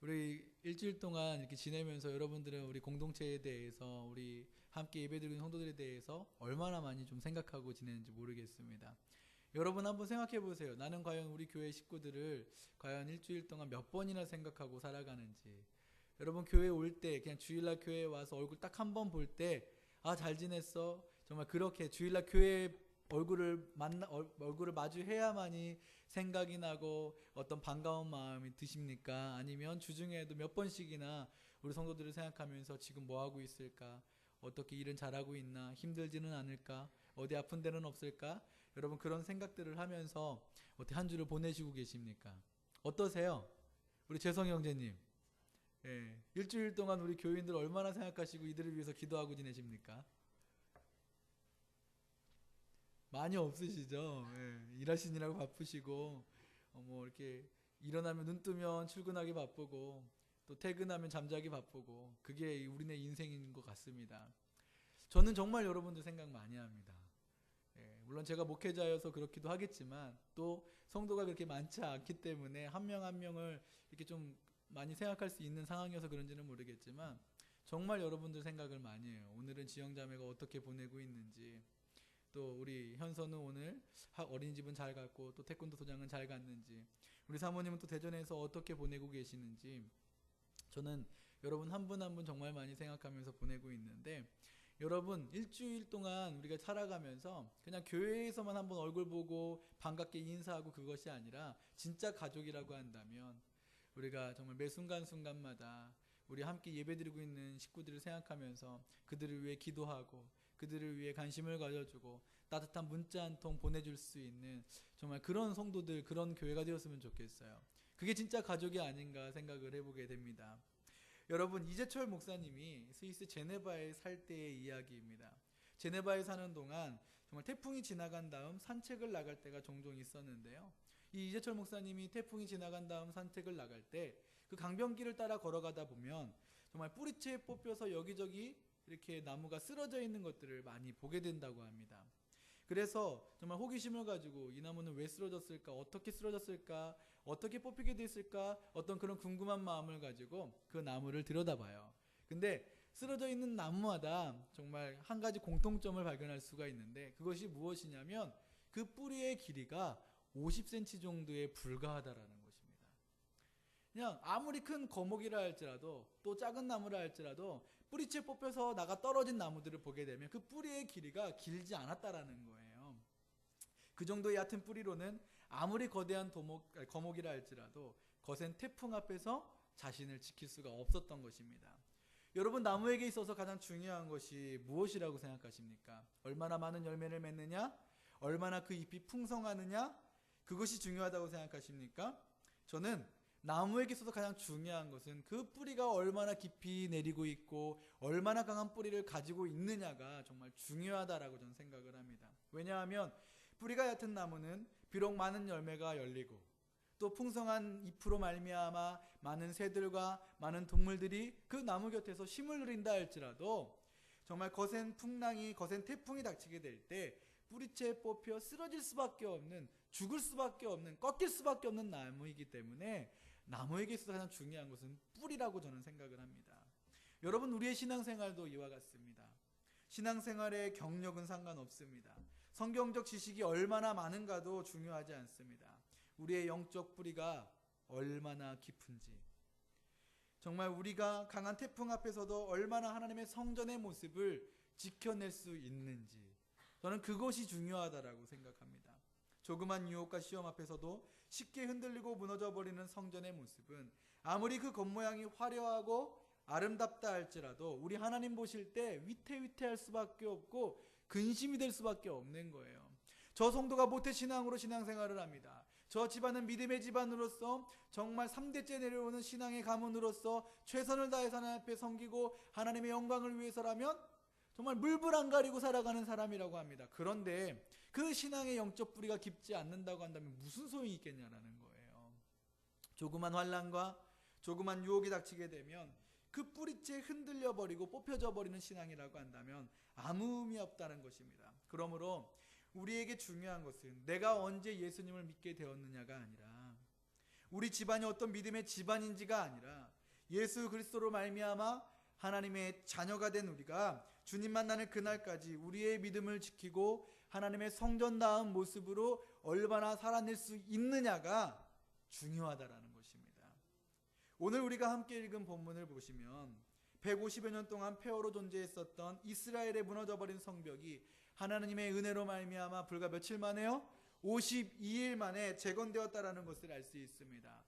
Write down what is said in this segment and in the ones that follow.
우리 일주일 동안 이렇게 지내면서 여러분들은 우리 공동체에 대해서 우리 함께 예배드리는 성도들에 대해서 얼마나 많이 좀 생각하고 지내는지 모르겠습니다. 여러분 한번 생각해 보세요. 나는 과연 우리 교회 식구들을 과연 일주일 동안 몇 번이나 생각하고 살아가는지. 여러분 교회 올 때 그냥 주일날 교회에 와서 얼굴 딱 한 번 볼 때 아, 잘 지냈어? 정말 그렇게 주일날 교회 얼굴을 마주해야만이 생각이 나고 어떤 반가운 마음이 드십니까? 아니면 주중에도 몇 번씩이나 우리 성도들을 생각하면서 지금 뭐 하고 있을까? 어떻게 일은 잘하고 있나? 힘들지는 않을까? 어디 아픈 데는 없을까? 여러분 그런 생각들을 하면서 어떻게 한 주를 보내시고 계십니까? 어떠세요? 우리 재성 형제님. 예, 일주일 동안 우리 교인들 얼마나 생각하시고 이들을 위해서 기도하고 지내십니까? 많이 없으시죠? 예, 일하시느라고 바쁘시고 뭐 이렇게 일어나면 눈 뜨면 출근하기 바쁘고 또 퇴근하면 잠자기 바쁘고 그게 우리네 인생인 것 같습니다. 저는 정말 여러분들 생각 많이 합니다. 예, 물론 제가 목회자여서 그렇기도 하겠지만 또 성도가 그렇게 많지 않기 때문에 한 명 한 명을 이렇게 좀 많이 생각할 수 있는 상황이어서 그런지는 모르겠지만 정말 여러분들 생각을 많이 해요. 오늘은 지영자매가 어떻게 보내고 있는지, 또 우리 현서는 오늘 어린이집은 잘 갔고 또 태권도 도장은 잘 갔는지, 우리 사모님은 또 대전에서 어떻게 보내고 계시는지 저는 여러분 한 분 한 분 정말 많이 생각하면서 보내고 있는데, 여러분 일주일 동안 우리가 살아가면서 그냥 교회에서만 한번 얼굴 보고 반갑게 인사하고 그것이 아니라 진짜 가족이라고 한다면 우리가 정말 매 순간순간마다 우리 함께 예배드리고 있는 식구들을 생각하면서 그들을 위해 기도하고 그들을 위해 관심을 가져주고 따뜻한 문자 한 통 보내줄 수 있는 정말 그런 성도들, 그런 교회가 되었으면 좋겠어요. 그게 진짜 가족이 아닌가 생각을 해보게 됩니다. 여러분, 이재철 목사님이 스위스 제네바에 살 때의 이야기입니다. 제네바에 사는 동안 정말 태풍이 지나간 다음 산책을 나갈 때가 종종 있었는데요. 이 이재철 목사님이 태풍이 지나간 다음 산책을 나갈 때 그 강변길을 따라 걸어가다 보면 정말 뿌리채에 뽑혀서 여기저기 이렇게 나무가 쓰러져 있는 것들을 많이 보게 된다고 합니다. 그래서 정말 호기심을 가지고 이 나무는 왜 쓰러졌을까? 어떻게 쓰러졌을까? 어떻게 뽑히게 됐을까? 어떤 그런 궁금한 마음을 가지고 그 나무를 들여다봐요. 근데 쓰러져 있는 나무마다 정말 한 가지 공통점을 발견할 수가 있는데, 그것이 무엇이냐면 그 뿌리의 길이가 50cm 정도에 불과하다라는 것입니다. 그냥 아무리 큰 거목이라 할지라도 또 작은 나무라 할지라도 뿌리채 뽑혀서 나가 떨어진 나무들을 보게 되면 그 뿌리의 길이가 길지 않았다라는 거예요. 그 정도의 얕은 뿌리로는 아무리 거대한 거목이라 할지라도 거센 태풍 앞에서 자신을 지킬 수가 없었던 것입니다. 여러분, 나무에게 있어서 가장 중요한 것이 무엇이라고 생각하십니까? 얼마나 많은 열매를 맺느냐? 얼마나 그 잎이 풍성하느냐? 그것이 중요하다고 생각하십니까? 저는 나무에게 있어서 가장 중요한 것은 그 뿌리가 얼마나 깊이 내리고 있고 얼마나 강한 뿌리를 가지고 있느냐가 정말 중요하다라고 저는 생각을 합니다. 왜냐하면 뿌리가 얕은 나무는 비록 많은 열매가 열리고 또 풍성한 잎으로 말미암아 많은 새들과 많은 동물들이 그 나무 곁에서 쉼을 누린다 할지라도 정말 거센 풍랑이, 거센 태풍이 닥치게 될 때 뿌리채에 뽑혀 쓰러질 수밖에 없는, 죽을 수밖에 없는, 꺾일 수밖에 없는 나무이기 때문에 나무에게 있어서 가장 중요한 것은 뿌리라고 저는 생각을 합니다. 여러분, 우리의 신앙생활도 이와 같습니다. 신앙생활의 경력은 상관없습니다. 성경적 지식이 얼마나 많은가도 중요하지 않습니다. 우리의 영적 뿌리가 얼마나 깊은지, 정말 우리가 강한 태풍 앞에서도 얼마나 하나님의 성전의 모습을 지켜낼 수 있는지, 저는 그것이 중요하다라고 생각합니다. 조그만 유혹과 시험 앞에서도 쉽게 흔들리고 무너져버리는 성전의 모습은 아무리 그 겉모양이 화려하고 아름답다 할지라도 우리 하나님 보실 때 위태위태할 수밖에 없고 근심이 될 수밖에 없는 거예요. 저 성도가 모태신앙으로 신앙생활을 합니다. 저 집안은 믿음의 집안으로서 정말 3대째 내려오는 신앙의 가문으로서 최선을 다해서 하나님 앞에 섬기고 하나님의 영광을 위해서라면 정말 물불 안 가리고 살아가는 사람이라고 합니다. 그런데 그 신앙의 영적 뿌리가 깊지 않는다고 한다면 무슨 소용이 있겠냐라는 거예요. 조그만 환난과 조그만 유혹이 닥치게 되면 그 뿌리째 흔들려 버리고 뽑혀져 버리는 신앙이라고 한다면 아무 의미 없다는 것입니다. 그러므로 우리에게 중요한 것은 내가 언제 예수님을 믿게 되었느냐가 아니라 우리 집안이 어떤 믿음의 집안인지가 아니라 예수 그리스도로 말미암아 하나님의 자녀가 된 우리가 주님 만나는 그날까지 우리의 믿음을 지키고 하나님의 성전다운 모습으로 얼마나 살아낼 수 있느냐가 중요하다라는 것입니다. 오늘 우리가 함께 읽은 본문을 보시면 150여 년 동안 폐허로 존재했었던 이스라엘의 무너져버린 성벽이 하나님의 은혜로 말미암아 불과 며칠 만에요? 52일 만에 재건되었다라는 것을 알 수 있습니다.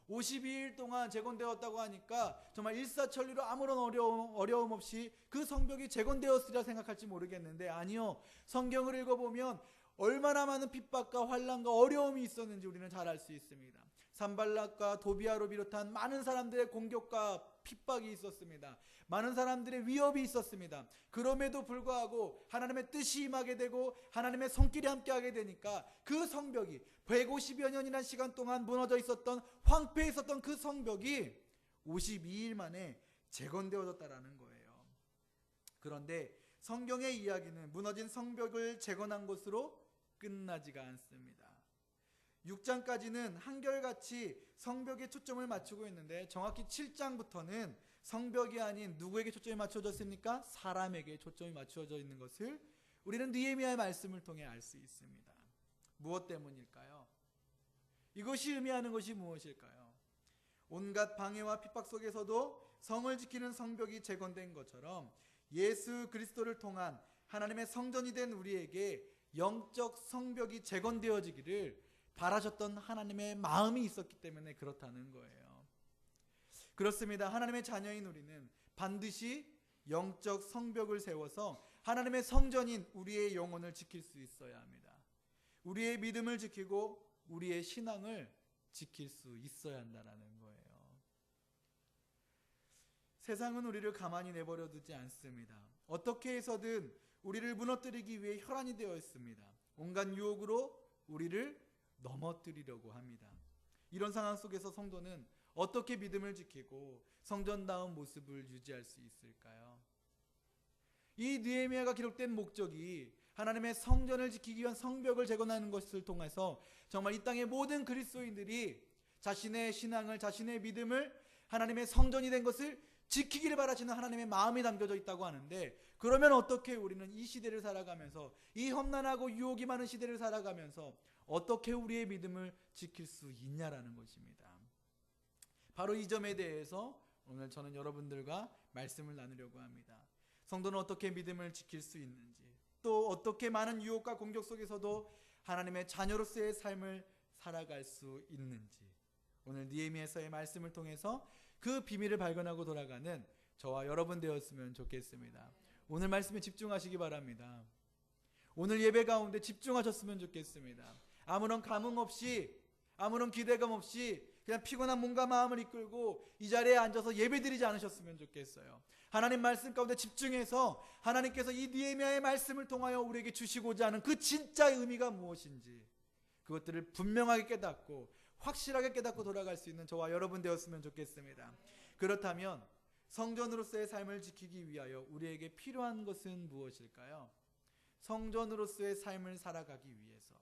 52일 동안 재건되었다고 하니까 정말 일사천리로 아무런 어려움 없이 그 성벽이 재건되었으리라 생각할지 모르겠는데, 아니요, 성경을 읽어보면 얼마나 많은 핍박과 환난과 어려움이 있었는지 우리는 잘 알 수 있습니다. 산발락과 도비아로 비롯한 많은 사람들의 공격과 핍박이 있었습니다. 많은 사람들의 위협이 있었습니다. 그럼에도 불구하고 하나님의 뜻이 임하게 되고 하나님의 손길이 함께하게 되니까 그 성벽이 150여 년이라는 시간 동안 무너져 있었던, 황폐해 있었던 그 성벽이 52일 만에 재건되어졌다라는 거예요. 그런데 성경의 이야기는 무너진 성벽을 재건한 것으로 끝나지가 않습니다. 6장까지는 한결같이 성벽에 초점을 맞추고 있는데, 정확히 7장부터는 성벽이 아닌 누구에게 초점이 맞춰졌습니까? 사람에게 초점이 맞춰져 있는 것을 우리는 느헤미야의 말씀을 통해 알 수 있습니다. 무엇 때문일까요? 이것이 의미하는 것이 무엇일까요? 온갖 방해와 핍박 속에서도 성을 지키는 성벽이 재건된 것처럼 예수 그리스도를 통한 하나님의 성전이 된 우리에게 영적 성벽이 재건되어지기를 바라셨던 하나님의 마음이 있었기 때문에 그렇다는 거예요. 그렇습니다. 하나님의 자녀인 우리는 반드시 영적 성벽을 세워서 하나님의 성전인 우리의 영혼을 지킬 수 있어야 합니다. 우리의 믿음을 지키고 우리의 신앙을 지킬 수 있어야 한다는 거예요. 세상은 우리를 가만히 내버려 두지 않습니다. 어떻게 해서든 우리를 무너뜨리기 위해 혈안이 되어 있습니다. 온갖 유혹으로 우리를 넘어뜨리려고 합니다. 이런 상황 속에서 성도는 어떻게 믿음을 지키고 성전다운 모습을 유지할 수 있을까요? 이 느헤미야가 기록된 목적이 하나님의 성전을 지키기 위한 성벽을 재건하는 것을 통해서 정말 이 땅의 모든 그리스도인들이 자신의 신앙을, 자신의 믿음을 하나님의 성전이 된 것을 지키기를 바라시는 하나님의 마음이 담겨져 있다고 하는데, 그러면 어떻게 우리는 이 시대를 살아가면서, 이 험난하고 유혹이 많은 시대를 살아가면서 어떻게 우리의 믿음을 지킬 수 있냐라는 것입니다. 바로 이 점에 대해서 오늘 저는 여러분들과 말씀을 나누려고 합니다. 성도는 어떻게 믿음을 지킬 수 있는지, 또 어떻게 많은 유혹과 공격 속에서도 하나님의 자녀로서의 삶을 살아갈 수 있는지, 오늘 느헤미야서의 말씀을 통해서 그 비밀을 발견하고 돌아가는 저와 여러분 되었으면 좋겠습니다. 오늘 말씀에 집중하시기 바랍니다. 오늘 예배 가운데 집중하셨으면 좋겠습니다. 아무런 감흥 없이, 아무런 기대감 없이 그냥 피곤한 몸과 마음을 이끌고 이 자리에 앉아서 예배드리지 않으셨으면 좋겠어요. 하나님 말씀 가운데 집중해서 하나님께서 이 느헤미야의 말씀을 통하여 우리에게 주시고자 하는 그 진짜 의미가 무엇인지 그것들을 분명하게 깨닫고 확실하게 깨닫고 돌아갈 수 있는 저와 여러분 되었으면 좋겠습니다. 그렇다면 성전으로서의 삶을 지키기 위하여 우리에게 필요한 것은 무엇일까요? 성전으로서의 삶을 살아가기 위해서,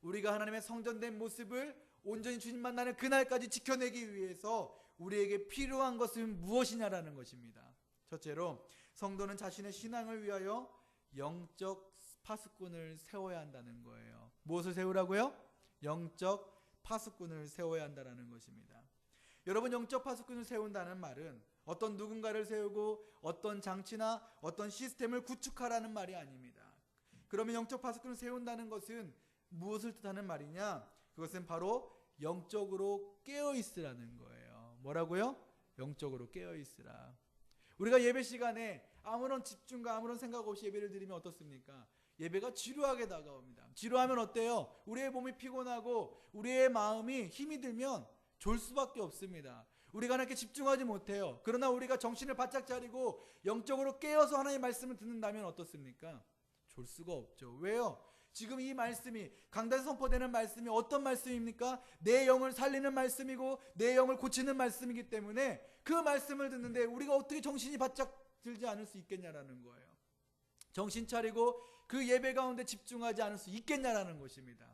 우리가 하나님의 성전된 모습을 온전히 주님 만나는 그날까지 지켜내기 위해서 우리에게 필요한 것은 무엇이냐라는 것입니다. 첫째로, 성도는 자신의 신앙을 위하여 영적 파수꾼을 세워야 한다는 거예요. 무엇을 세우라고요? 영적 파수꾼을 세워야 한다는 것입니다. 여러분, 영적 파수꾼을 세운다는 말은 어떤 누군가를 세우고 어떤 장치나 어떤 시스템을 구축하라는 말이 아닙니다. 그러면 영적 파수꾼을 세운다는 것은 무엇을 뜻하는 말이냐? 그것은 바로 영적으로 깨어있으라는 거예요. 뭐라고요? 영적으로 깨어있으라. 우리가 예배 시간에 아무런 집중과 아무런 생각 없이 예배를 드리면 어떻습니까? 예배가 지루하게 다가옵니다. 지루하면 어때요? 우리의 몸이 피곤하고 우리의 마음이 힘이 들면 졸 수밖에 없습니다. 우리가 하나님께 집중하지 못해요. 그러나 우리가 정신을 바짝 차리고 영적으로 깨어서 하나님의 말씀을 듣는다면 어떻습니까? 졸 수가 없죠. 왜요? 지금 이 말씀이, 강단에서 선포되는 말씀이 어떤 말씀입니까? 내 영을 살리는 말씀이고 내 영을 고치는 말씀이기 때문에 그 말씀을 듣는데 우리가 어떻게 정신이 바짝 들지 않을 수 있겠냐라는 거예요. 정신 차리고 그 예배 가운데 집중하지 않을 수 있겠냐라는 것입니다.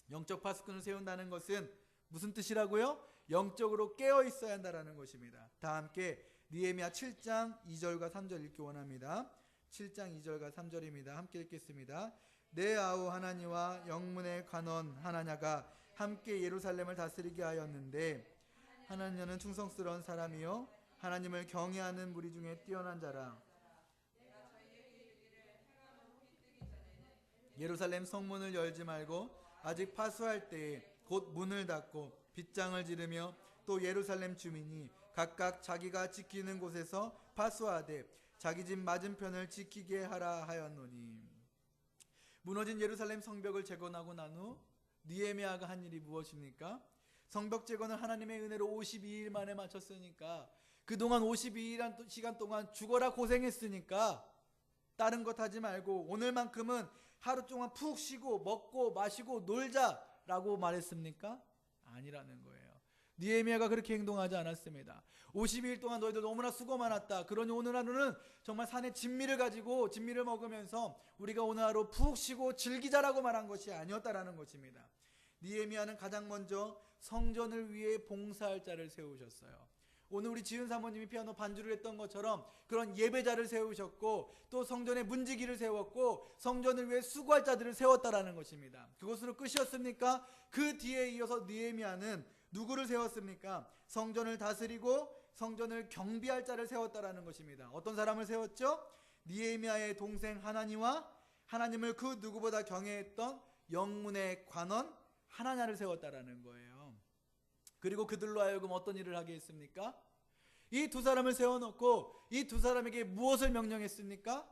영적 파수꾼을 세운다는 것은 무슨 뜻이라고요? 영적으로 깨어 있어야 한다라는 것입니다. 다 함께 느헤미야 7장 2절과 3절 읽기 원합니다. 7장 2절과 3절입니다. 함께 읽겠습니다. 내 아우 하나니와 영문의 관원 하나냐가 함께 예루살렘을 다스리게 하였는데 하나냐는 충성스러운 사람이요 하나님을 경외하는 무리 중에 뛰어난 자라. 예루살렘 성문을 열지 말고 아직 파수할 때에 곧 문을 닫고 빗장을 지르며 또 예루살렘 주민이 각각 자기가 지키는 곳에서 파수하되 자기 집 맞은편을 지키게 하라 하였노니. 무너진 예루살렘 성벽을 재건하고 난 후 느헤미야가 한 일이 무엇입니까? 성벽 재건을 하나님의 은혜로 52일 만에 마쳤으니까 그동안 52일 시간 동안 죽어라 고생했으니까 다른 것 하지 말고 오늘만큼은 하루 동안 푹 쉬고 먹고 마시고 놀자라고 말했습니까? 아니라는 거예요. 느헤미야가 그렇게 행동하지 않았습니다. 52일 동안 너희들 너무나 수고 많았다. 그러니 오늘 하루는 정말 산의 진미를 가지고 진미를 먹으면서 우리가 오늘 하루 푹 쉬고 즐기자라고 말한 것이 아니었다라는 것입니다. 느헤미야는 가장 먼저 성전을 위해 봉사할 자를 세우셨어요. 오늘 우리 지은 사모님이 피아노 반주를 했던 것처럼 그런 예배자를 세우셨고 또 성전의 문지기를 세웠고 성전을 위해 수고할 자들을 세웠다라는 것입니다. 그것으로 끝이었습니까? 그 뒤에 이어서 느헤미야는 누구를 세웠습니까? 성전을 다스리고 성전을 경비할 자를 세웠다라는 것입니다. 어떤 사람을 세웠죠? 느헤미야의 동생 하나니와 하나님을 그 누구보다 경외했던 영문의 관원 하나냐를 세웠다라는 거예요. 그리고 그들로 하여금 어떤 일을 하게 했습니까? 이 두 사람을 세워놓고 이 두 사람에게 무엇을 명령했습니까?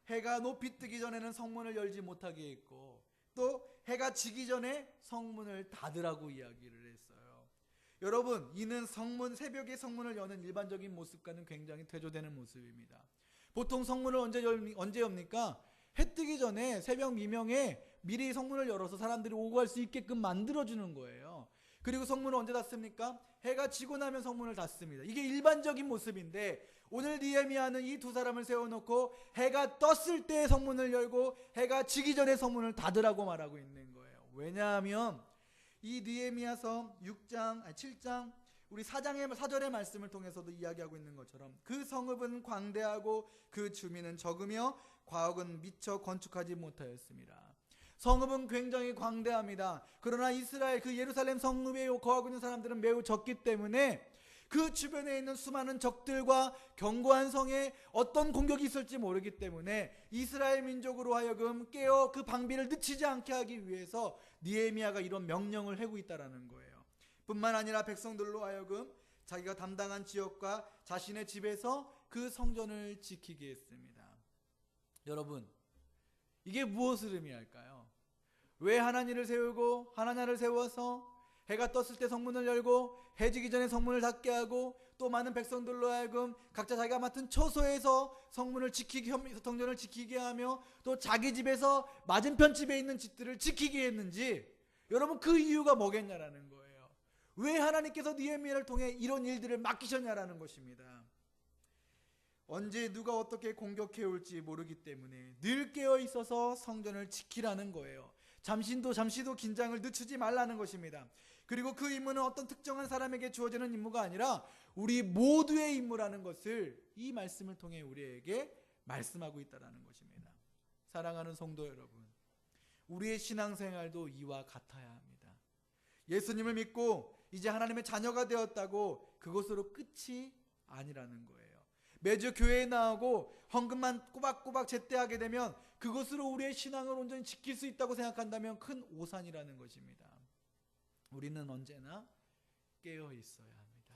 해가 높이 뜨기 전에는 성문을 열지 못하게 했고 또 해가 지기 전에 성문을 닫으라고 이야기를 했어요. 여러분, 이는 새벽에 성문을 여는 일반적인 모습과는 굉장히 대조되는 모습입니다. 보통 성문을 언제 엽니까? 해 뜨기 전에 새벽 미명에 미리 성문을 열어서 사람들이 오고 갈 수 있게끔 만들어주는 거예요. 그리고 성문을 언제 닫습니까? 해가 지고 나면 성문을 닫습니다. 이게 일반적인 모습인데 오늘 느헤미야는 이 두 사람을 세워놓고 해가 떴을 때 성문을 열고 해가 지기 전에 성문을 닫으라고 말하고 있는 거예요. 왜냐하면 이 느헤미야서 7장 우리 4절의 말씀을 통해서도 이야기하고 있는 것처럼 그 성읍은 광대하고 그 주민은 적으며 과옥은 미처 건축하지 못하였습니다. 성읍은 굉장히 광대합니다. 그러나 이스라엘 그 예루살렘 성읍에 거하고 있는 사람들은 매우 적기 때문에 그 주변에 있는 수많은 적들과 견고한 성에 어떤 공격이 있을지 모르기 때문에 이스라엘 민족으로 하여금 깨어 그 방비를 늦추지 않게 하기 위해서 느헤미야가 이런 명령을 하고 있다는 거예요. 뿐만 아니라 백성들로 하여금 자기가 담당한 지역과 자신의 집에서 그 성전을 지키게 했습니다. 여러분, 이게 무엇을 의미할까요? 왜 하나님을 세우고 하나냐를 세워서 해가 떴을 때 성문을 열고 해 지기 전에 성문을 닫게 하고 또 많은 백성들로 하여금 각자 자기가 맡은 처소에서 성전을 지키게 하며 또 자기 집에서 맞은편 집에 있는 집들을 지키게 했는지 여러분 그 이유가 뭐겠냐라는 거예요. 왜 하나님께서 느헤미야를 통해 이런 일들을 맡기셨냐라는 것입니다. 언제 누가 어떻게 공격해 올지 모르기 때문에 늘 깨어 있어서 성전을 지키라는 거예요. 잠시도 긴장을 늦추지 말라는 것입니다. 그리고 그 임무는 어떤 특정한 사람에게 주어지는 임무가 아니라 우리 모두의 임무라는 것을 이 말씀을 통해 우리에게 말씀하고 있다는 것입니다. 사랑하는 성도 여러분, 우리의 신앙생활도 이와 같아야 합니다. 예수님을 믿고 이제 하나님의 자녀가 되었다고 그것으로 끝이 아니라는 거예요. 매주 교회에 나오고 헌금만 꼬박꼬박 제때하게 되면 그것으로 우리의 신앙을 온전히 지킬 수 있다고 생각한다면 큰 오산이라는 것입니다. 우리는 언제나 깨어 있어야 합니다.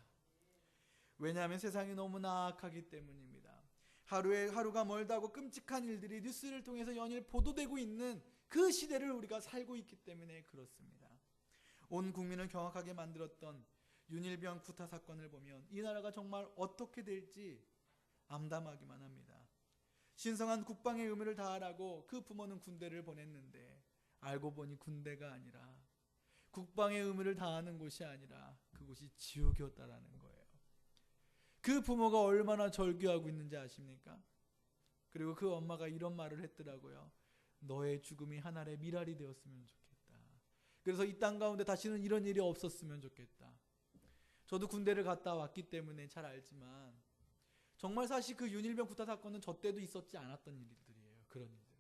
왜냐하면 세상이 너무나 악하기 때문입니다. 하루가 멀다고 끔찍한 일들이 뉴스를 통해서 연일 보도되고 있는 그 시대를 우리가 살고 있기 때문에 그렇습니다. 온 국민을 경악하게 만들었던 윤일병 구타 사건을 보면 이 나라가 정말 어떻게 될지 암담하기만 합니다. 신성한 국방의 의무를 다하라고 그 부모는 군대를 보냈는데 알고 보니 군대가 아니라 국방의 의무를 다하는 곳이 아니라 그곳이 지옥이었다라는 거예요. 그 부모가 얼마나 절규하고 있는지 아십니까? 그리고 그 엄마가 이런 말을 했더라고요. 너의 죽음이 하늘의 미랄이 되었으면 좋겠다. 그래서 이 땅 가운데 다시는 이런 일이 없었으면 좋겠다. 저도 군대를 갔다 왔기 때문에 잘 알지만 정말 사실 그 윤일병 구타 사건은 저 때도 있었지 않았던 일들이에요. 그런 일들은.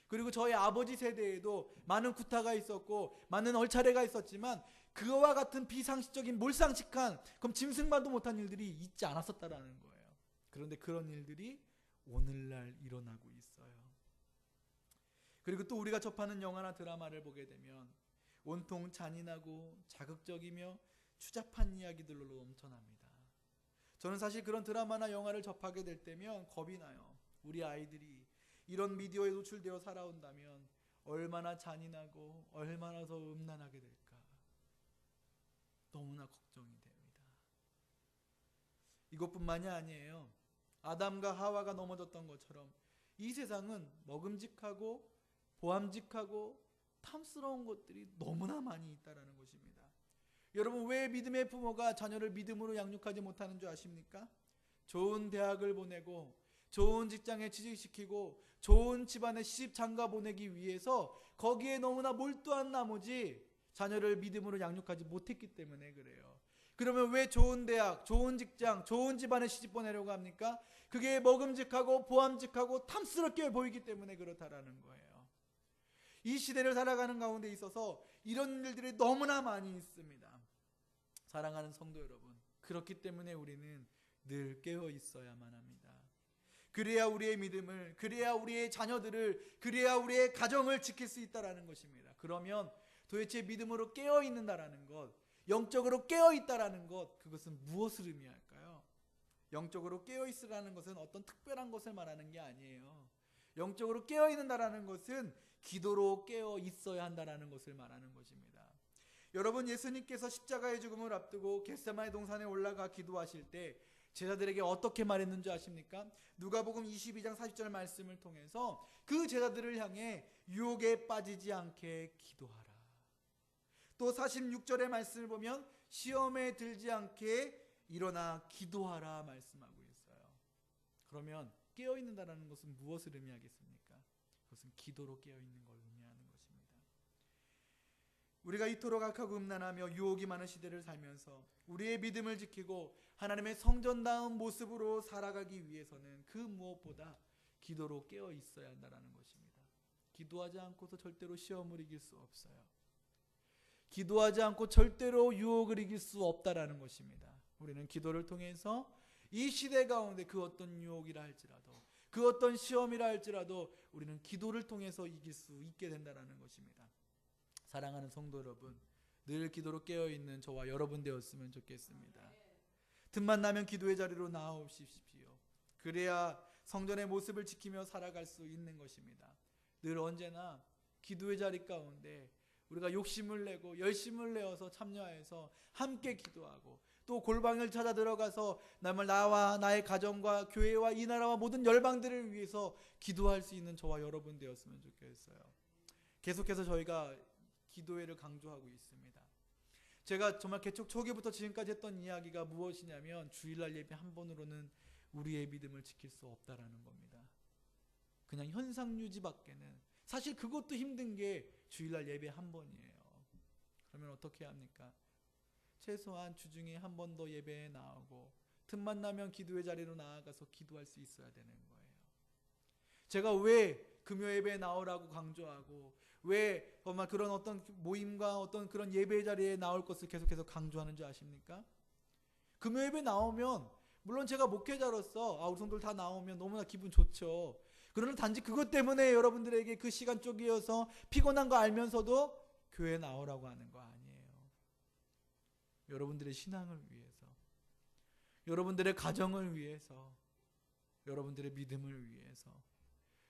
그리고 저희 아버지 세대에도 많은 구타가 있었고 많은 얼차례가 있었지만 그와 같은 비상식적인 몰상식한 그럼 짐승만도 못한 일들이 있지 않았었다라는 거예요. 그런데 그런 일들이 오늘날 일어나고 있어요. 그리고 또 우리가 접하는 영화나 드라마를 보게 되면 온통 잔인하고 자극적이며 추잡한 이야기들로 넘쳐납니다. 저는 사실 그런 드라마나 영화를 접하게 될 때면 겁이 나요. 우리 아이들이 이런 미디어에 노출되어 살아온다면 얼마나 잔인하고 얼마나 더 음란하게 될까. 너무나 걱정이 됩니다. 이것뿐만이 아니에요. 아담과 하와가 넘어졌던 것처럼 이 세상은 먹음직하고 보암직하고 탐스러운 것들이 너무나 많이 있다는 것입니다. 여러분, 왜 믿음의 부모가 자녀를 믿음으로 양육하지 못하는 줄 아십니까? 좋은 대학을 보내고 좋은 직장에 취직시키고 좋은 집안에 시집 장가 보내기 위해서 거기에 너무나 몰두한 나머지 자녀를 믿음으로 양육하지 못했기 때문에 그래요. 그러면 왜 좋은 대학, 좋은 직장, 좋은 집안에 시집 보내려고 합니까? 그게 먹음직하고 보암직하고 탐스럽게 보이기 때문에 그렇다라는 거예요. 이 시대를 살아가는 가운데 있어서 이런 일들이 너무나 많이 있습니다. 사랑하는 성도 여러분, 그렇기 때문에 우리는 늘 깨어 있어야만 합니다. 그래야 우리의 믿음을, 그래야 우리의 자녀들을, 그래야 우리의 가정을 지킬 수 있다라는 것입니다. 그러면 도대체 믿음으로 깨어 있는다라는 것, 영적으로 깨어 있다라는 것, 그것은 무엇을 의미할까요? 영적으로 깨어 있으라는 것은 어떤 특별한 것을 말하는 게 아니에요. 영적으로 깨어 있는다라는 것은 기도로 깨어 있어야 한다라는 것을 말하는 것입니다. 여러분, 예수님께서 십자가의 죽음을 앞두고 겟세마네 동산에 올라가 기도하실 때 제자들에게 어떻게 말했는 줄 아십니까? 누가복음 22장 40절 말씀을 통해서 그 제자들을 향해 유혹에 빠지지 않게 기도하라. 또 46절의 말씀을 보면 시험에 들지 않게 일어나 기도하라 말씀하고 있어요. 그러면 깨어있는다는 것은 무엇을 의미하겠습니까? 그것은 기도로 깨어있는 걸 의미하는 것입니다. 우리가 이토록 악하고 음란하며 유혹이 많은 시대를 살면서 우리의 믿음을 지키고 하나님의 성전다운 모습으로 살아가기 위해서는 그 무엇보다 기도로 깨어 있어야 한다는 것입니다. 기도하지 않고서 절대로 시험을 이길 수 없어요. 기도하지 않고 절대로 유혹을 이길 수 없다라는 것입니다. 우리는 기도를 통해서 이 시대 가운데 그 어떤 유혹이라 할지라도 그 어떤 시험이라 할지라도 우리는 기도를 통해서 이길 수 있게 된다는 것입니다. 사랑하는 성도 여러분, 늘 기도로 깨어있는 저와 여러분 되었으면 좋겠습니다. 틈만 나면 기도의 자리로 나아오십시오. 그래야 성전의 모습을 지키며 살아갈 수 있는 것입니다. 늘 언제나 기도의 자리 가운데 우리가 욕심을 내고 열심을 내어서 참여해서 함께 기도하고 또 골방을 찾아 들어가서 나와 나의 가정과 교회와 이 나라와 모든 열방들을 위해서 기도할 수 있는 저와 여러분 되었으면 좋겠어요. 계속해서 저희가 기도회를 강조하고 있습니다. 제가 정말 개척 초기부터 지금까지 했던 이야기가 무엇이냐면 주일날 예배 한 번으로는 우리의 믿음을 지킬 수 없다라는 겁니다. 그냥 현상 유지밖에는 사실 그것도 힘든 게 주일날 예배 한 번이에요. 그러면 어떻게 합니까? 최소한 주중에 한 번 더 예배에 나오고 틈만 나면 기도의 자리로 나아가서 기도할 수 있어야 되는 거예요. 제가 왜 금요 예배에 나오라고 강조하고 왜 정말 그런 어떤 모임과 어떤 그런 예배 자리에 나올 것을 계속해서 강조하는 줄 아십니까? 금요 예배 나오면 물론 제가 목회자로서 우리 성도들 다 나오면 너무나 기분 좋죠. 그러나 단지 그것 때문에 여러분들에게 그 시간 쪼개어서 피곤한 거 알면서도 교회에 나오라고 하는 거 아니에요. 여러분들의 신앙을 위해서, 여러분들의 가정을 위해서, 여러분들의 믿음을 위해서,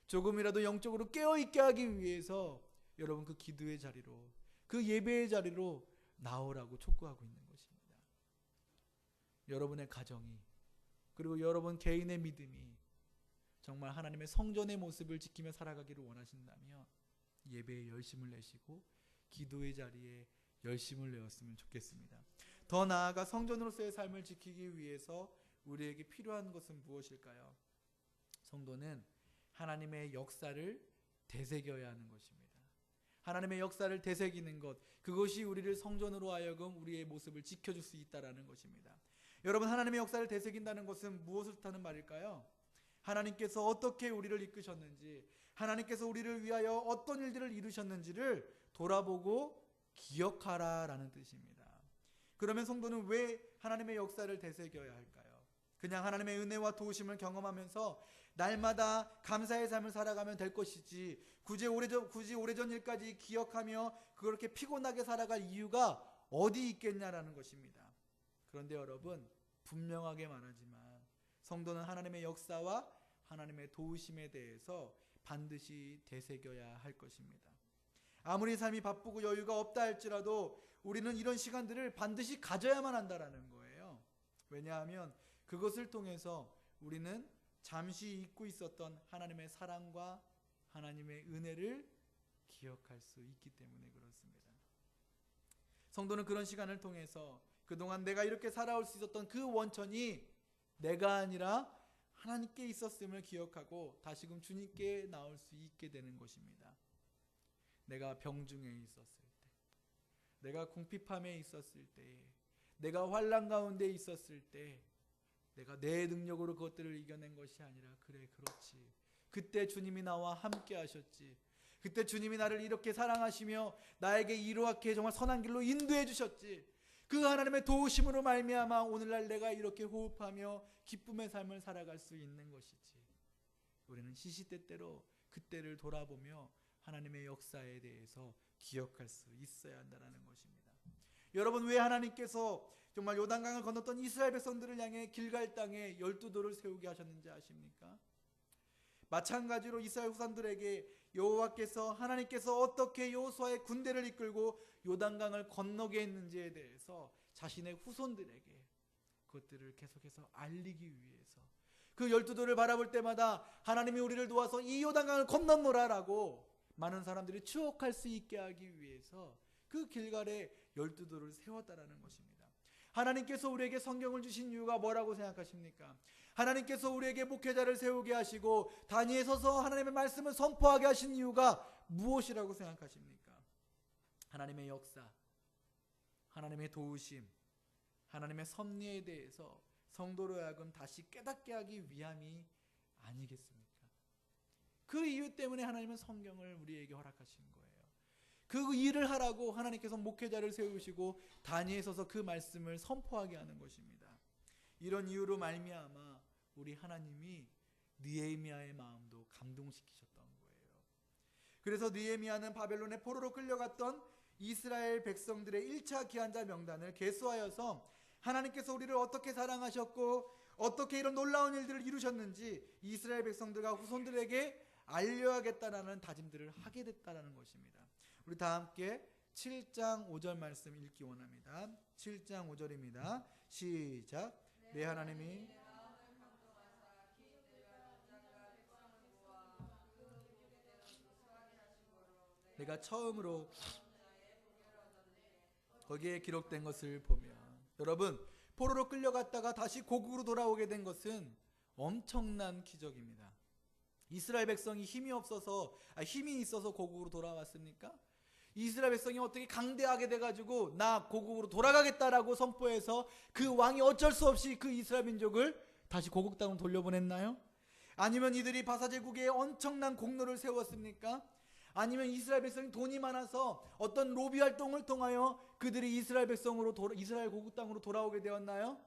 조금이라도 영적으로 깨어있게 하기 위해서 여러분 그 기도의 자리로, 그 예배의 자리로 나오라고 촉구하고 있는 것입니다. 여러분의 가정이, 그리고 여러분 개인의 믿음이 정말 하나님의 성전의 모습을 지키며 살아가기를 원하신다면 예배에 열심을 내시고 기도의 자리에 열심을 내었으면 좋겠습니다. 더 나아가 성전으로서의 삶을 지키기 위해서 우리에게 필요한 것은 무엇일까요? 성도는 하나님의 역사를 되새겨야 하는 것입니다. 하나님의 역사를 되새기는 것, 그것이 우리를 성전으로 하여금 우리의 모습을 지켜줄 수 있다라는 것입니다. 여러분, 하나님의 역사를 되새긴다는 것은 무엇을 뜻하는 말일까요? 하나님께서 어떻게 우리를 이끄셨는지, 하나님께서 우리를 위하여 어떤 일들을 이루셨는지를 돌아보고 기억하라라는 뜻입니다. 그러면 성도는 왜 하나님의 역사를 되새겨야 할까요? 그냥 하나님의 은혜와 도우심을 경험하면서 날마다 감사의 삶을 살아가면 될 것이지, 굳이 오래전 일까지 기억하며 그렇게 피곤하게 살아갈 이유가 어디 있겠냐라는 것입니다. 그런데 여러분, 분명하게 말하지만 성도는 하나님의 역사와 하나님의 도우심에 대해서 반드시 되새겨야 할 것입니다. 아무리 삶이 바쁘고 여유가 없다 할지라도 우리는 이런 시간들을 반드시 가져야만 한다라는 거예요. 왜냐하면 그것을 통해서 우리는 잠시 잊고 있었던 하나님의 사랑과 하나님의 은혜를 기억할 수 있기 때문에 그렇습니다. 성도는 그런 시간을 통해서 그동안 내가 이렇게 살아올 수 있었던 그 원천이 내가 아니라 하나님께 있었음을 기억하고 다시금 주님께 나올 수 있게 되는 것입니다. 내가 병중에 있었을 때, 내가 궁핍함에 있었을 때, 내가 환난 가운데 있었을 때, 내가 내 능력으로 그것들을 이겨낸 것이 아니라, 그래, 그렇지, 그때 주님이 나와 함께 하셨지, 그때 주님이 나를 이렇게 사랑하시며 나에게 이렇게 정말 선한 길로 인도해 주셨지, 그 하나님의 도우심으로 말미암아 오늘날 내가 이렇게 호흡하며 기쁨의 삶을 살아갈 수 있는 것이지. 우리는 시시때때로 그때를 돌아보며 하나님의 역사에 대해서 기억할 수 있어야 한다는 것입니다. 여러분, 왜 하나님께서 정말 요단강을 건넜던 이스라엘 백성들을 향해 길갈 땅에 12돌을 세우게 하셨는지 아십니까? 마찬가지로 이스라엘 후손들에게 여호와께서, 하나님께서 어떻게 여호수아의 군대를 이끌고 요단강을 건너게 했는지에 대해서 자신의 후손들에게 그것들을 계속해서 알리기 위해서, 그 12돌을 바라볼 때마다 하나님이 우리를 도와서 이 요단강을 건너노라라고 많은 사람들이 추억할 수 있게 하기 위해서 그 길갈에 12돌을 세웠다라는 것입니다. 하나님께서 우리에게 성경을 주신 이유가 뭐라고 생각하십니까? 하나님께서 우리에게 목회자를 세우게 하시고 단위에 서서 하나님의 말씀을 선포하게 하신 이유가 무엇이라고 생각하십니까? 하나님의 역사, 하나님의 도우심, 하나님의 섭리에 대해서 성도로 하여금 다시 깨닫게 하기 위함이 아니겠습니까? 그 이유 때문에 하나님은 성경을 우리에게 허락하신 거예요. 그 일을 하라고 하나님께서 목회자를 세우시고 단위에 서서 그 말씀을 선포하게 하는 것입니다. 이런 이유로 말미암아 우리 하나님이 느헤미야의 마음도 감동시키셨던 거예요. 그래서 느헤미야는 바벨론의 포로로 끌려갔던 이스라엘 백성들의 1차 기한자 명단을 계수하여서 하나님께서 우리를 어떻게 사랑하셨고 어떻게 이런 놀라운 일들을 이루셨는지 이스라엘 백성들과 후손들에게 알려야겠다라는 다짐들을 하게 됐다는 것입니다. 우리 다 함께 7장 5절 말씀 읽기 원합니다. 7장 5절입니다. 시작. 내 하나님이 내가 처음으로 거기에 기록된 것을 보면, 여러분, 포로로 끌려갔다가 다시 고국으로 돌아오게 된 것은 엄청난 기적입니다. 이스라엘 백성이 힘이 있어서 고국으로 돌아왔습니까? 이스라엘 백성이 어떻게 강대하게 돼가지고 나 고국으로 돌아가겠다라고 선포해서 그 왕이 어쩔 수 없이 그 이스라엘 민족을 다시 고국 땅으로 돌려보냈나요? 아니면 이들이 바사 제국에 엄청난 공로를 세웠습니까? 아니면 이스라엘 백성이 돈이 많아서 어떤 로비 활동을 통하여 그들이 이스라엘 고국 땅으로 돌아오게 되었나요?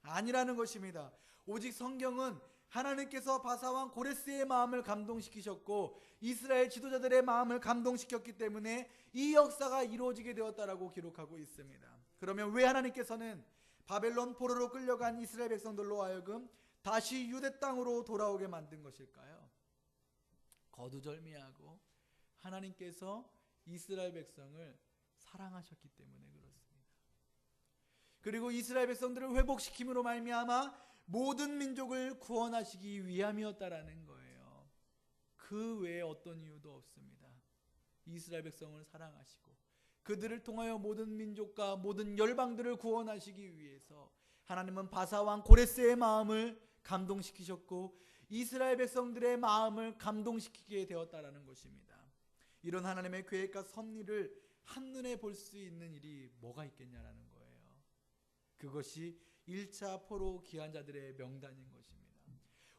아니라는 것입니다. 오직 성경은 하나님께서 바사왕 고레스의 마음을 감동시키셨고 이스라엘 지도자들의 마음을 감동시켰기 때문에 이 역사가 이루어지게 되었다라고 기록하고 있습니다. 그러면 왜 하나님께서는 바벨론 포로로 끌려간 이스라엘 백성들로 하여금 다시 유대 땅으로 돌아오게 만든 것일까요? 거두절미하고 하나님께서 이스라엘 백성을 사랑하셨기 때문에 그렇습니다. 그리고 이스라엘 백성들을 회복시킴으로 말미암아 모든 민족을 구원하시기 위함이었다라는 거예요. 그 외에 어떤 이유도 없습니다. 이스라엘 백성을 사랑하시고 그들을 통하여 모든 민족과 모든 열방들을 구원하시기 위해서 하나님은 바사왕 고레스의 마음을 감동시키셨고 이스라엘 백성들의 마음을 감동시키게 되었다라는 것입니다. 이런 하나님의 계획과 섭리를 한눈에 볼 수 있는 일이 뭐가 있겠냐라는 거예요. 그것이 1차 포로 귀한 자들의 명단인 것입니다.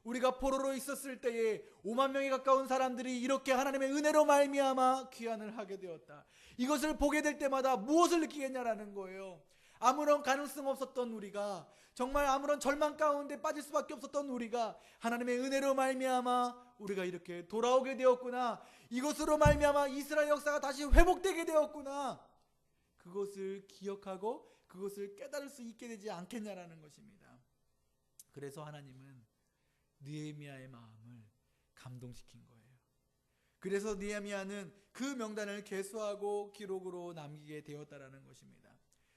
우리가 포로로 있었을 때에 5만 명에 가까운 사람들이 이렇게 하나님의 은혜로 말미암아 귀환을 하게 되었다. 이것을 보게 될 때마다 무엇을 느끼겠냐라는 거예요. 아무런 가능성 없었던 우리가, 정말 아무런 절망 가운데 빠질 수밖에 없었던 우리가 하나님의 은혜로 말미암아 우리가 이렇게 돌아오게 되었구나. 이것으로 말미암아 이스라엘 역사가 다시 회복되게 되었구나. 그것을 기억하고 그것을 깨달을 수 있게 되지 않겠냐라는 것입니다. 그래서 하나님은 느헤미야의 마음을 감동시킨 거예요. 그래서 느헤미야는 그 명단을 계수하고 기록으로 남기게 되었다라는 것입니다.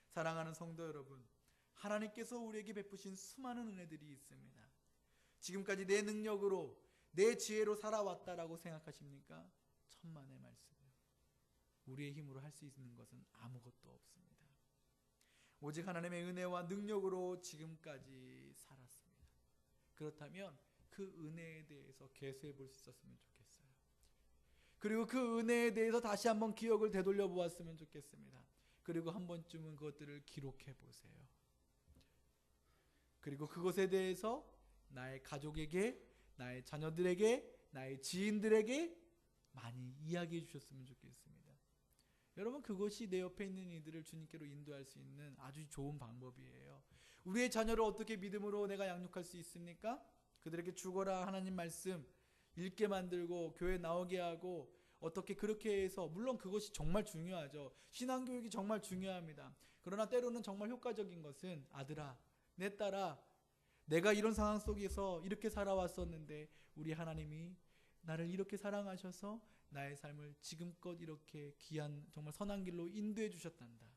사랑하는 성도 여러분, 하나님께서 우리에게 베푸신 수많은 은혜들이 있습니다. 지금까지 내 능력으로 내 지혜로 살아왔다라고 생각하십니까? 천만의 말씀. 우리의 힘으로 할 수 있는 것은 아무것도 없습니다. 오직 하나님의 은혜와 능력으로 지금까지 살았습니다. 그렇다면 그 은혜에 대해서 계수해 볼 수 있었으면 좋겠어요. 그리고 그 은혜에 대해서 다시 한번 기억을 되돌려 보았으면 좋겠습니다. 그리고 한 번쯤은 그것들을 기록해 보세요. 그리고 그것에 대해서 나의 가족에게, 나의 자녀들에게, 나의 지인들에게 많이 이야기해 주셨으면 좋겠습니다. 여러분, 그것이 내 옆에 있는 이들을 주님께로 인도할 수 있는 아주 좋은 방법이에요. 우리의 자녀를 어떻게 믿음으로 내가 양육할 수 있습니까? 그들에게 죽어라 하나님 말씀 읽게 만들고 교회 나오게 하고, 어떻게 그렇게 해서, 물론 그것이 정말 중요하죠. 신앙교육이 정말 중요합니다. 그러나 때로는 정말 효과적인 것은, 아들아, 내 딸아, 내가 이런 상황 속에서 이렇게 살아왔었는데 우리 하나님이 나를 이렇게 사랑하셔서 나의 삶을 지금껏 이렇게 귀한 정말 선한 길로 인도해 주셨단다.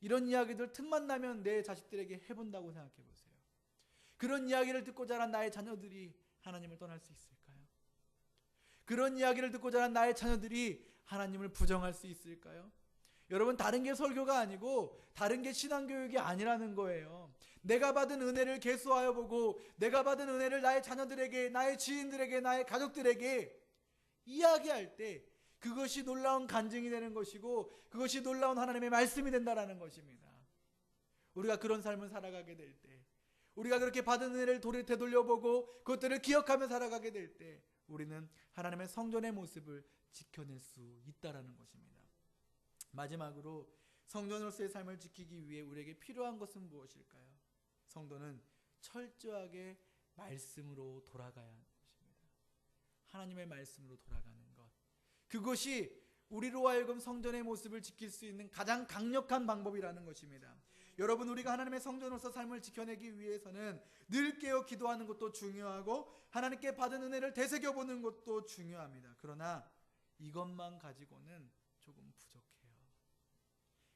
이런 이야기들 틈만 나면 내 자식들에게 해본다고 생각해 보세요. 그런 이야기를 듣고 자란 나의 자녀들이 하나님을 떠날 수 있을까요? 그런 이야기를 듣고 자란 나의 자녀들이 하나님을 부정할 수 있을까요? 여러분, 다른 게 설교가 아니고 다른 게 신앙교육이 아니라는 거예요. 내가 받은 은혜를 계수하여 보고 내가 받은 은혜를 나의 자녀들에게, 나의 지인들에게, 나의 가족들에게 이야기할 때 그것이 놀라운 간증이 되는 것이고, 그것이 놀라운 하나님의 말씀이 된다라는 것입니다. 우리가 그런 삶을 살아가게 될 때, 우리가 그렇게 받은 은혜를 되돌려보고 그것들을 기억하며 살아가게 될 때 우리는 하나님의 성전의 모습을 지켜낼 수 있다라는 것입니다. 마지막으로 성전으로서의 삶을 지키기 위해 우리에게 필요한 것은 무엇일까요? 성도는 철저하게 말씀으로 돌아가야 하는 것입니다. 하나님의 말씀으로 돌아가는 것, 그것이 우리로 하여금 성전의 모습을 지킬 수 있는 가장 강력한 방법이라는 것입니다. 여러분, 우리가 하나님의 성전으로서 삶을 지켜내기 위해서는 늘 깨어 기도하는 것도 중요하고 하나님께 받은 은혜를 되새겨보는 것도 중요합니다. 그러나 이것만 가지고는 조금 부족해요.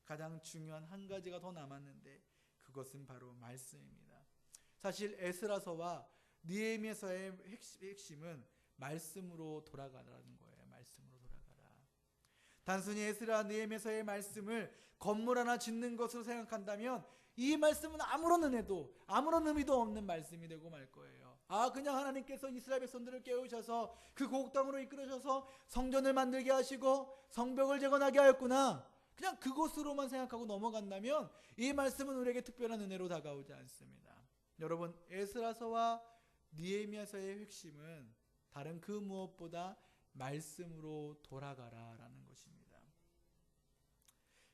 가장 중요한 한 가지가 더 남았는데 그것은 바로 말씀입니다. 사실 에스라서와 느헤미야서의 핵심은 말씀으로 돌아가라는 거예요. 말씀으로 돌아가라. 단순히 에스라 느헤미야서의 말씀을 건물 하나 짓는 것으로 생각한다면 이 말씀은 아무런 은혜도 아무런 의미도 없는 말씀이 되고 말 거예요. 그냥 하나님께서 이스라엘 백성들을 깨우셔서 그 고국 땅으로 이끌으셔서 성전을 만들게 하시고 성벽을 재건하게 하였구나, 그냥 그것으로만 생각하고 넘어간다면 이 말씀은 우리에게 특별한 은혜로 다가오지 않습니다. 여러분, 에스라서와 느헤미야서의 핵심은 다른 그 무엇보다 말씀으로 돌아가라라는 것입니다.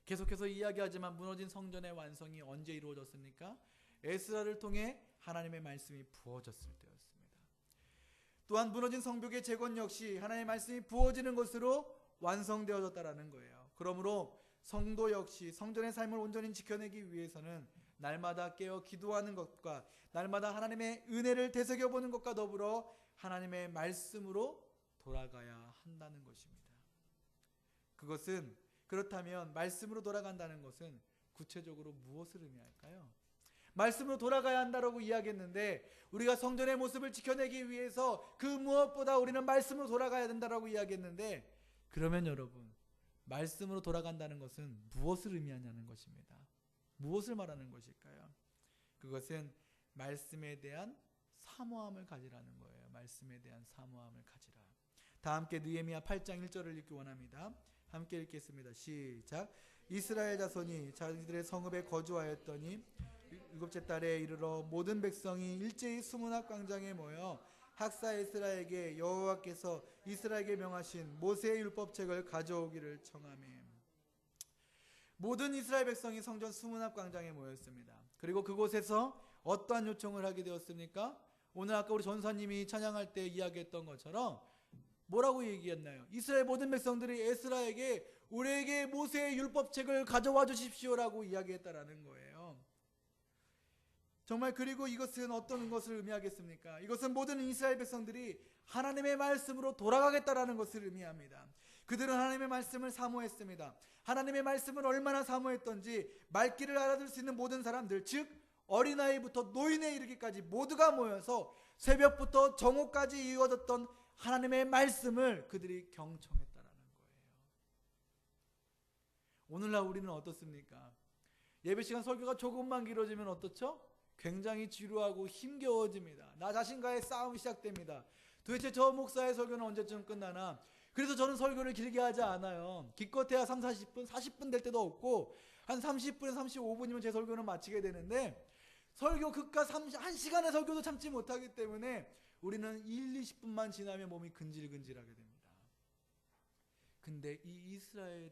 계속해서 이야기하지만 무너진 성전의 완성이 언제 이루어졌습니까? 에스라를 통해 하나님의 말씀이 부어졌을 때였습니다. 또한 무너진 성벽의 재건 역시 하나님의 말씀이 부어지는 것으로 완성되어졌다라는 거예요. 그러므로 성도 역시 성전의 삶을 온전히 지켜내기 위해서는 날마다 깨어 기도하는 것과 날마다 하나님의 은혜를 되새겨보는 것과 더불어 하나님의 말씀으로 돌아가야 한다는 것입니다. 그렇다면 말씀으로 돌아간다는 것은 구체적으로 무엇을 의미할까요? 말씀으로 돌아가야 한다고 이야기했는데 우리가 성전의 모습을 지켜내기 위해서 그 무엇보다 우리는 말씀으로 돌아가야 된다고 이야기했는데, 그러면 여러분, 말씀으로 돌아간다는 것은 무엇을 의미하냐는 것입니다. 무엇을 말하는 것일까요? 그것은 말씀에 대한 사모함을 가지라는 거예요. 말씀에 대한 사모함을 가지라. 다 함께 느헤미야 8장 1절을 읽기 원합니다. 함께 읽겠습니다. 시작. 이스라엘 자손이 자기들의 성읍에 거주하였더니 일곱째 달에 이르러 모든 백성이 일제히 수문학 광장에 모여 학사 에스라에게 여호와께서 이스라엘에게 명하신 모세의 율법책을 가져오기를 청하매. 모든 이스라엘 백성이 성전 수문학 광장에 모였습니다. 그리고 그곳에서 어떠한 요청을 하게 되었습니까? 오늘 아까 우리 전사님이 찬양할 때 이야기했던 것처럼 뭐라고 얘기했나요? 이스라엘 모든 백성들이 에스라에게 우리에게 모세의 율법책을 가져와 주십시오라고 이야기했다라는 거예요. 정말 그리고 이것은 어떤 것을 의미하겠습니까? 이것은 모든 이스라엘 백성들이 하나님의 말씀으로 돌아가겠다라는 것을 의미합니다. 그들은 하나님의 말씀을 사모했습니다. 하나님의 말씀을 얼마나 사모했던지 말귀를 알아들 수 있는 모든 사람들, 즉 어린아이부터 노인에 이르기까지 모두가 모여서 새벽부터 정오까지 이어졌던 하나님의 말씀을 그들이 경청했다라는 거예요. 오늘날 우리는 어떻습니까? 예배시간 설교가 조금만 길어지면 어떻죠? 굉장히 지루하고 힘겨워집니다. 나 자신과의 싸움이 시작됩니다. 도대체 저 목사의 설교는 언제쯤 끝나나? 그래서 저는 설교를 길게 하지 않아요. 기껏해야 3, 40분, 40분 될 때도 없고 한 30분에서 35분이면 제 설교는 마치게 되는데 설교 그깟 1시간의 설교도 참지 못하기 때문에 우리는 1, 20분만 지나면 몸이 근질근질하게 됩니다. 근데 이 이스라엘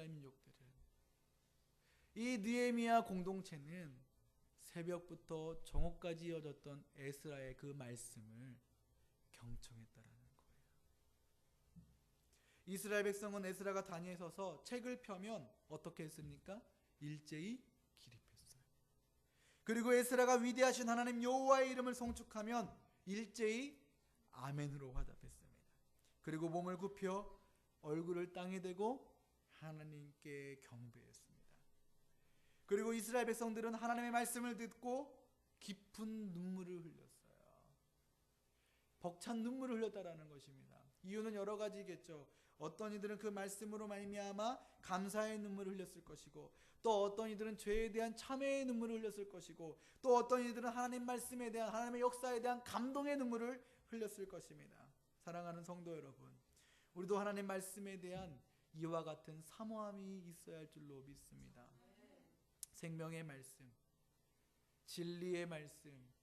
민족들은 이 느헤미야 공동체는 새벽부터 정오까지 이어졌던 에스라의 그 말씀을 경청했다라는 거예요. 이스라엘 백성은 에스라가 단위에 서서 책을 펴면 어떻게 했습니까? 일제히 기립했어요. 그리고 에스라가 위대하신 하나님 여호와의 이름을 송축하면 일제히 아멘으로 화답했습니다. 그리고 몸을 굽혀 얼굴을 땅에 대고 하나님께 경배했습니다. 그리고 이스라엘 백성들은 하나님의 말씀을 듣고 깊은 눈물을 흘렸어요. 벅찬 눈물을 흘렸다라는 것입니다. 이유는 여러 가지겠죠. 어떤 이들은 그 말씀으로 말미암아 감사의 눈물을 흘렸을 것이고, 또 어떤 이들은 죄에 대한 참회의 눈물을 흘렸을 것이고, 또 어떤 이들은 하나님 말씀에 대한, 하나님의 역사에 대한 감동의 눈물을 흘렸을 것입니다. 사랑하는 성도 여러분, 우리도 하나님 말씀에 대한 이와 같은 사모함이 있어야 할 줄로 믿습니다. 생명의 말씀, 진리의 말씀,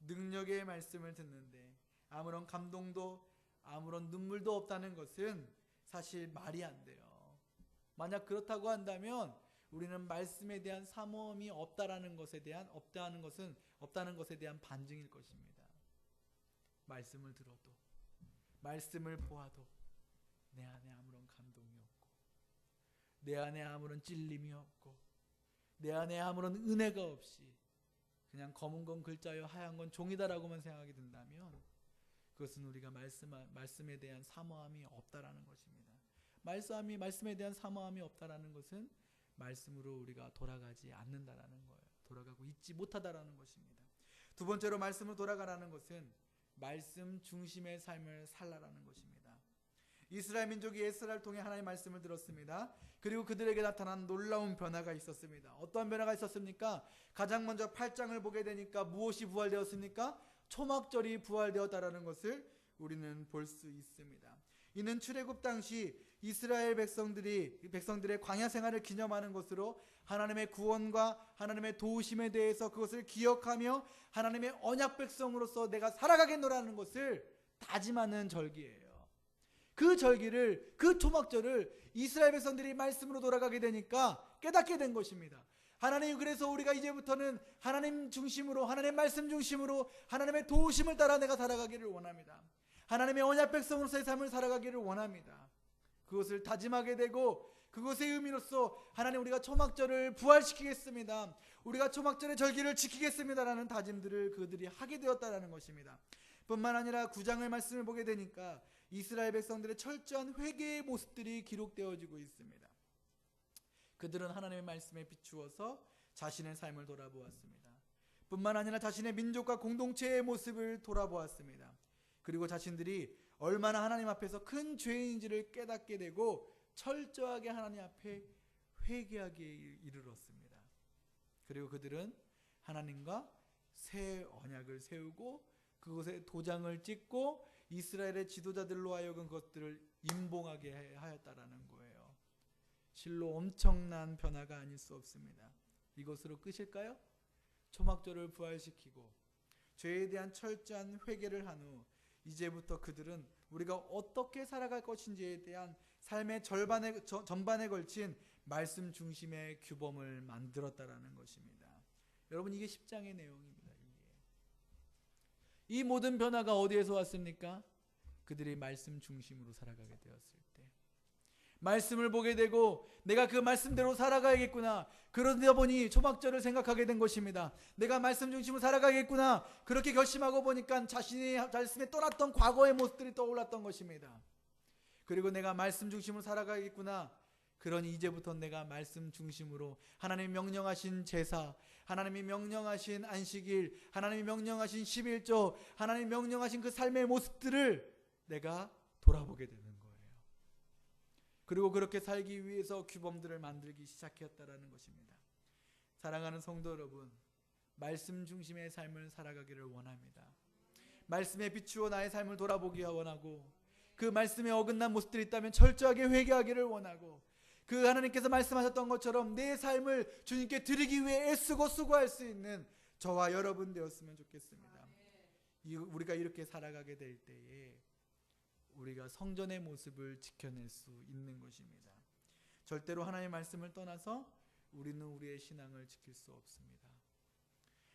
능력의 말씀을 듣는데 아무런 감동도 아무런 눈물도 없다는 것은 사실 말이 안 돼요. 만약 그렇다고 한다면 우리는 말씀에 대한 사모함이 없다는 것에 대한 반증일 것입니다. 말씀을 들어도, 말씀을 보아도 내 안에 아무런 감동이 없고, 내 안에 아무런 찔림이 없고, 내 안에 아무런 은혜가 없이 그냥 검은 건 글자요 하얀 건 종이다라고만 생각이 든다면 그것은 우리가 말씀에 대한 사모함이 없다라는 것입니다. 말씀에 대한 사모함이 없다라는 것은 말씀으로 우리가 돌아가지 않는다라는 거예요. 돌아가고 있지 못하다라는 것입니다. 두 번째로 말씀으로 돌아가라는 것은 말씀 중심의 삶을 살라라는 것입니다. 이스라엘 민족이 에스라를 통해 하나님의 말씀을 들었습니다. 그리고 그들에게 나타난 놀라운 변화가 있었습니다. 어떠한 변화가 있었습니까? 가장 먼저 8장을 보게 되니까 무엇이 부활되었습니까? 초막절이 부활되었다라는 것을 우리는 볼 수 있습니다. 이는 출애굽 당시 이스라엘 백성들의 광야 생활을 기념하는 것으로 하나님의 구원과 하나님의 도우심에 대해서 그것을 기억하며 하나님의 언약 백성으로서 내가 살아가겠노라는 것을 다짐하는 절기예요. 그 절기를, 그 초막절을 이스라엘 백성들이 말씀으로 돌아가게 되니까 깨닫게 된 것입니다. 하나님, 그래서 우리가 이제부터는 하나님 중심으로, 하나님 말씀 중심으로 하나님의 도우심을 따라 내가 살아가기를 원합니다. 하나님의 언약 백성으로서의 삶을 살아가기를 원합니다. 그것을 다짐하게 되고 그것의 의미로서 하나님, 우리가 초막절을 부활시키겠습니다. 우리가 초막절의 절기를 지키겠습니다라는 다짐들을 그들이 하게 되었다는 것입니다. 뿐만 아니라 9장의 말씀을 보게 되니까 이스라엘 백성들의 철저한 회개의 모습들이 기록되어지고 있습니다. 그들은 하나님의 말씀에 비추어서 자신의 삶을 돌아보았습니다. 뿐만 아니라 자신의 민족과 공동체의 모습을 돌아보았습니다. 그리고 자신들이 얼마나 하나님 앞에서 큰 죄인인지를 깨닫게 되고 철저하게 하나님 앞에 회개하기에 이르렀습니다. 그리고 그들은 하나님과 새 언약을 세우고 그곳에 도장을 찍고 이스라엘의 지도자들로 하여금 그것들을 임봉하게 하였다라는 거예요. 실로 엄청난 변화가 아닐 수 없습니다. 이것으로 끝일까요? 초막절을 부활시키고 죄에 대한 철저한 회개를 한 후 이제부터 그들은 우리가 어떻게 살아갈 것인지에 대한 삶의 전반에 걸친 말씀 중심의 규범을 만들었다라는 것입니다. 여러분, 이게 10장의 내용입니다. 이 모든 변화가 어디에서 왔습니까? 그들이 말씀 중심으로 살아가게 되었을 때, 말씀을 보게 되고 내가 그 말씀대로 살아가야겠구나, 그러다 보니 초막절을 생각하게 된 것입니다. 내가 말씀 중심으로 살아가겠구나, 그렇게 결심하고 보니까 자신이 말씀에 떠났던 과거의 모습들이 떠올랐던 것입니다. 그리고 내가 말씀 중심으로 살아가겠구나, 그러니 이제부터 내가 말씀 중심으로 하나님이 명령하신 제사, 하나님이 명령하신 안식일, 하나님이 명령하신 11조, 하나님이 명령하신 그 삶의 모습들을 내가 돌아보게 되는 거예요. 그리고 그렇게 살기 위해서 규범들을 만들기 시작했다라는 것입니다. 사랑하는 성도 여러분, 말씀 중심의 삶을 살아가기를 원합니다. 말씀에 비추어 나의 삶을 돌아보기 원하고, 그 말씀에 어긋난 모습들이 있다면 철저하게 회개하기를 원하고, 그 하나님께서 말씀하셨던 것처럼 내 삶을 주님께 드리기 위해 애쓰고 수고할 수 있는 저와 여러분 되었으면 좋겠습니다. 우리가 이렇게 살아가게 될 때에 우리가 성전의 모습을 지켜낼 수 있는 것입니다. 절대로 하나님의 말씀을 떠나서 우리는 우리의 신앙을 지킬 수 없습니다.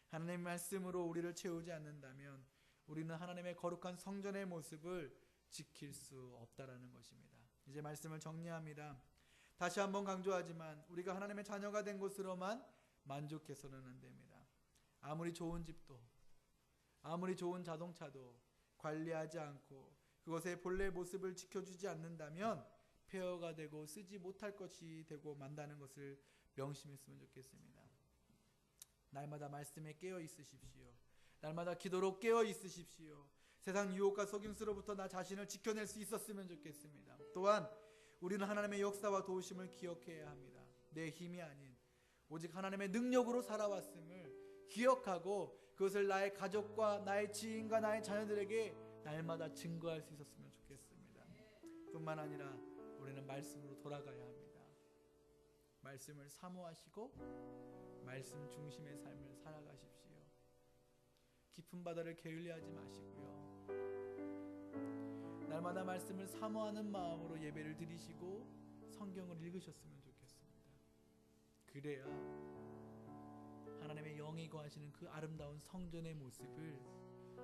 하나님의 말씀으로 우리를 채우지 않는다면 우리는 하나님의 거룩한 성전의 모습을 지킬 수 없다라는 것입니다. 이제 말씀을 정리합니다. 다시 한번 강조하지만 우리가 하나님의 자녀가 된 것으로만 만족해서는 안 됩니다. 아무리 좋은 집도, 아무리 좋은 자동차도 관리하지 않고 그것의 본래 모습을 지켜주지 않는다면 폐허가 되고 쓰지 못할 것이 되고 만다는 것을 명심했으면 좋겠습니다. 날마다 말씀에 깨어 있으십시오. 날마다 기도로 깨어 있으십시오. 세상 유혹과 속임수로부터 나 자신을 지켜낼 수 있었으면 좋겠습니다. 또한 우리는 하나님의 역사와 도우심을 기억해야 합니다. 내 힘이 아닌 오직 하나님의 능력으로 살아왔음을 기억하고 그것을 나의 가족과 나의 지인과 나의 자녀들에게 날마다 증거할 수 있었으면 좋겠습니다. 뿐만 아니라 우리는 말씀으로 돌아가야 합니다. 말씀을 사모하시고 말씀 중심의 삶을 살아가십시오. 깊은 바다를 게을리하지 마시고요. 날마다 말씀을 사모하는 마음으로 예배를 드리시고 성경을 읽으셨으면 좋겠습니다. 그래야 하나님의 영이 거하시는 그 아름다운 성전의 모습을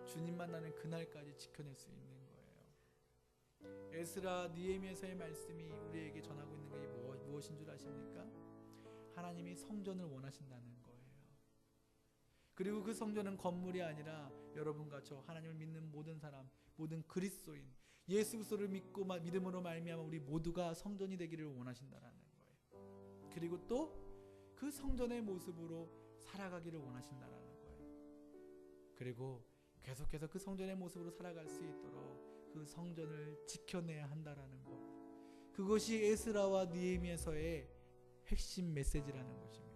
주님 만나는 그날까지 지켜낼 수 있는 거예요. 에스라 느헤미야서의 말씀이 우리에게 전하고 있는 게 무엇인 줄 아십니까? 하나님이 성전을 원하신다는 거예요. 그리고 그 성전은 건물이 아니라 여러분과 저 하나님을 믿는 모든 사람, 모든 그리스도인, 예수 그리스도를 믿고 믿음으로 말미암아 우리 모두가 성전이 되기를 원하신다는 거예요. 그리고 또 그 성전의 모습으로 살아가기를 원하신다는 거예요. 그리고 계속해서 그 성전의 모습으로 살아갈 수 있도록 그 성전을 지켜내야 한다는 것. 그것이 에스라와 느헤미야서의 핵심 메시지라는 것입니다.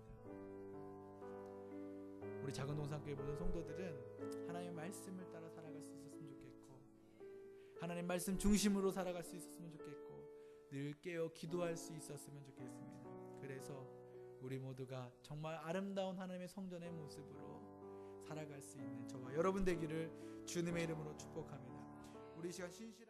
우리 작은 동산교회 모든 성도들은 하나님의 말씀을 따라 살아갈 수 있었으면 좋겠고, 하나님 말씀 중심으로 살아갈 수 있었으면 좋겠고, 늘 깨어 기도할 수 있었으면 좋겠습니다. 그래서 우리 모두가 정말 아름다운 하나님의 성전의 모습으로 살아갈 수 있는 저와 여러분 되기를 주님의 이름으로 축복합니다. 우리 시간 신실하게